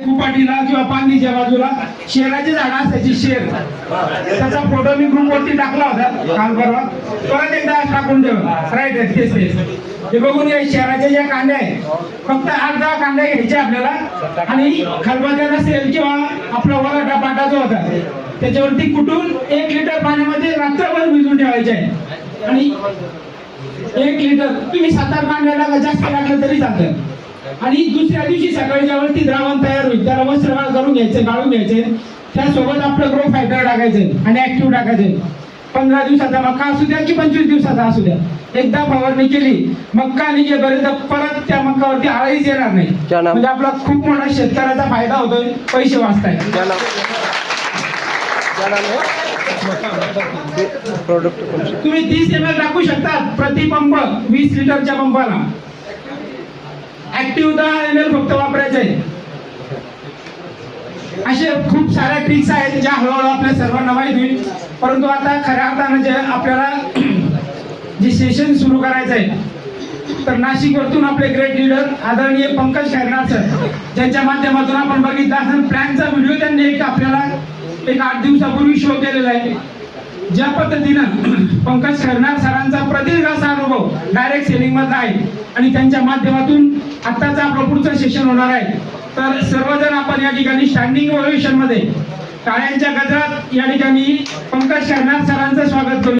कुपाटीला किंवा पांगीच्या बाजूला शेराची झाडं असायची, शेर, त्याचा फोटो मी ग्रुपवरती टाकला होता काल परवा. परत एकदा टाकून ठेवा. राईट आहे, तेच हे बघून घ्या. शेराच्या ज्या कांड्या आहेत, फक्त 8-10 कांड्या घ्यायच्या आपल्याला आणि खलबत्या नसेल किंवा आपला वराटा पाटा जो होता त्याच्यावरती कुटून 1 लिटर पाण्यामध्ये रात्रभर भिजून ठेवायचे आहे. आणि 1 लिटर तुम्ही 7-8 कांड्या टाका, जास्त टाकलं तरी चालतं. आणि दुसऱ्या दिवशी सकाळी ज्यावरती द्रावण तयार होईल त्याला वस्त्रगाळ करून घ्यायचं, गाळून घ्यायचे. त्यासोबत आपलं ग्रो फायटर टाकायचं आणि ऍक्टिव्ह टाकायचं. 15 दिवसाचा मक्का असू द्या की 25 दिवसाचा असू द्या, एकदा फवारणी केली मक्का निघेपर्यंत परत त्या मक्कावरती आळीच येणार नाही. म्हणजे आपला खूप मोठा शेतकऱ्याचा फायदा होतोय, पैसे वाचताय. तुम्ही 30 ml टाकू शकता प्रति पंप, 20 लिटरच्या पंपाला. ऍक्टिव्ह 10 ml फक्त वापरायचे. असे खूप साऱ्या ट्रिक्स आहेत ज्या हळूहळू आपल्या सर्वांना माहीत होईल. परंतु आता खऱ्या अर्थानं जे आपल्याला जे सेशन सुरू करायचं आहे, तर नाशिकवरतून आपले ग्रेट लीडर आदरणीय पंकज खैरनार सर, ज्यांच्या माध्यमातून आपण बघितला असेल प्लॅनचा व्हिडिओ त्यांनी एक आपल्याला 8 दिवसापूर्वी शो केलेला आहे. ज्या पद्धतीनं पंकज खैरनार सरांचा प्रदीर्घ असा अनुभव डायरेक्ट सेलिंग मधला आहे आणि त्यांच्या माध्यमातून आत्ताचं आपलं पुढचं सेशन होणार आहे. तर सर्वजण आपण या ठिकाणी स्टँडिंग ओव्हेशन मध्ये टाळ्यांच्या गजरात या ठिकाणी पंकज खैरनार सरांचं स्वागत करू.